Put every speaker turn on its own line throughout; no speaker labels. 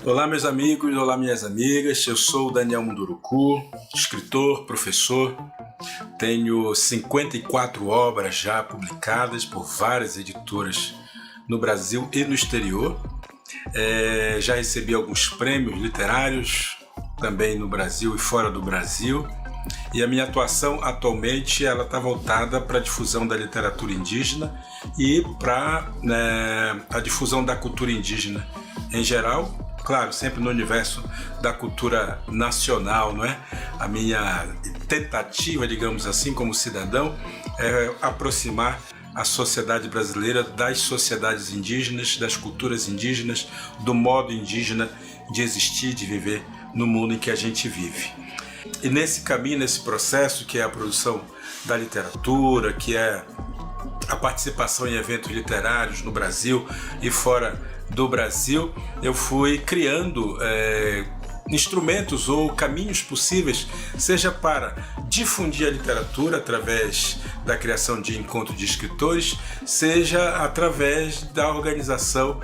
Olá, meus amigos, olá, minhas amigas. Eu sou o Daniel Munduruku, escritor, professor. Tenho 54 obras já publicadas por várias editoras no Brasil e no exterior. Já recebi alguns prêmios literários, também no Brasil e fora do Brasil. E a minha atuação atualmente ela está voltada para a difusão da literatura indígena e para a difusão da cultura indígena em geral. Claro, sempre no universo da cultura nacional, não é? A minha tentativa, digamos assim, como cidadão, é aproximar a sociedade brasileira das sociedades indígenas, das culturas indígenas, do modo indígena de existir, de viver no mundo em que a gente vive. E nesse caminho, nesse processo que é a produção da literatura, que é a participação em eventos literários no Brasil e fora do Brasil, eu fui criando instrumentos ou caminhos possíveis, seja para difundir a literatura através da criação de encontros de escritores, seja através da organização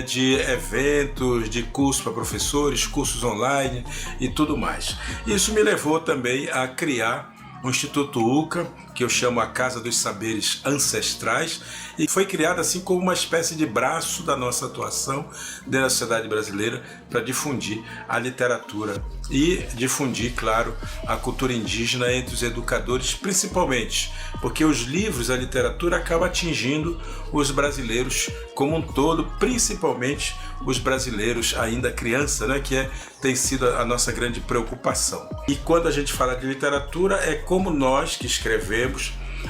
de eventos, de cursos para professores, cursos online e tudo mais. Isso me levou também a criar o Instituto UCA, que eu chamo a Casa dos Saberes Ancestrais, e foi criado assim como uma espécie de braço da nossa atuação dentro da sociedade brasileira para difundir a literatura e difundir, claro, a cultura indígena entre os educadores, principalmente porque os livros, a literatura acaba atingindo os brasileiros como um todo, principalmente os brasileiros ainda criança, que tem sido a nossa grande preocupação. E quando a gente fala de literatura, é como nós que escrevemos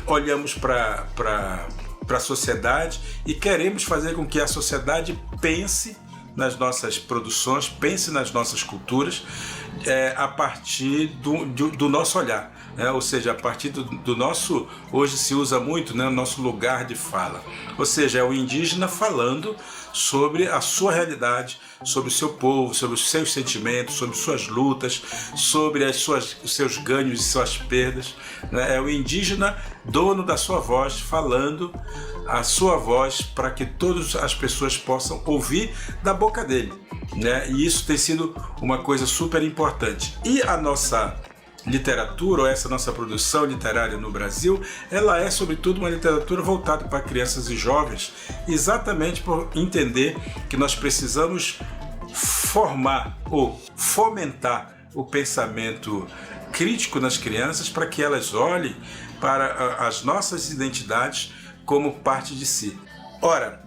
olhamos para a sociedade e queremos fazer com que a sociedade pense nas nossas produções, pense nas nossas culturas a partir do nosso olhar, ou seja, a partir do nosso, hoje se usa muito, nosso lugar de fala, ou seja, é o indígena falando sobre a sua realidade, sobre o seu povo, sobre os seus sentimentos, sobre suas lutas, sobre os seus ganhos e suas perdas. É o indígena dono da sua voz, falando a sua voz para que todas as pessoas possam ouvir da boca dele. E isso tem sido uma coisa super importante. E a nossa literatura, ou essa nossa produção literária no Brasil, ela é sobretudo uma literatura voltada para crianças e jovens, exatamente por entender que nós precisamos formar ou fomentar o pensamento crítico nas crianças para que elas olhem para as nossas identidades como parte de si. Ora,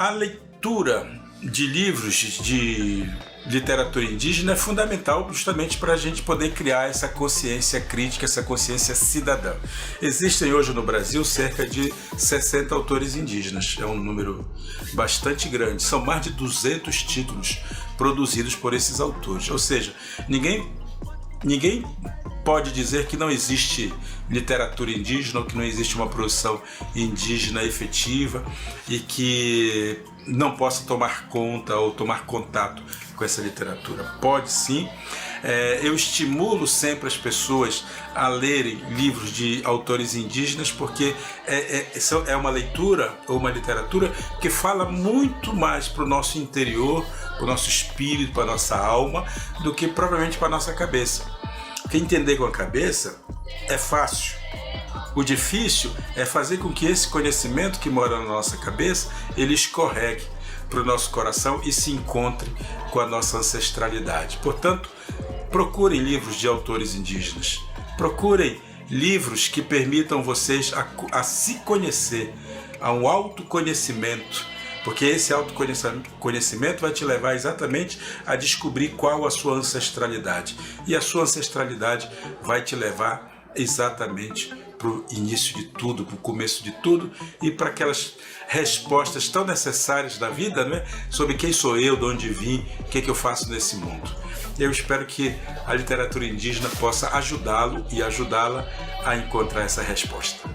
a leitura de livros de literatura indígena é fundamental justamente para a gente poder criar essa consciência crítica, essa consciência cidadã. Existem hoje no Brasil cerca de 60 autores indígenas, é um número bastante grande, são mais de 200 títulos produzidos por esses autores, ou seja, ninguém pode dizer que não existe literatura indígena ou que não existe uma produção indígena efetiva e que não possa tomar conta ou tomar contato com essa literatura. Pode sim. Eu estimulo sempre as pessoas a lerem livros de autores indígenas porque é uma leitura ou uma literatura que fala muito mais para o nosso interior, para o nosso espírito, para a nossa alma, do que propriamente para a nossa cabeça. Porque entender com a cabeça é fácil. O difícil é fazer com que esse conhecimento que mora na nossa cabeça, ele escorregue para o nosso coração e se encontre com a nossa ancestralidade. Portanto, procurem livros de autores indígenas. Procurem livros que permitam vocês a se conhecer, a um autoconhecimento, porque esse autoconhecimento vai te levar exatamente a descobrir qual a sua ancestralidade. E a sua ancestralidade vai te levar exatamente para o início de tudo, para o começo de tudo e para aquelas respostas tão necessárias da vida, sobre quem sou eu, de onde vim, o que eu faço nesse mundo. Eu espero que a literatura indígena possa ajudá-lo e ajudá-la a encontrar essa resposta.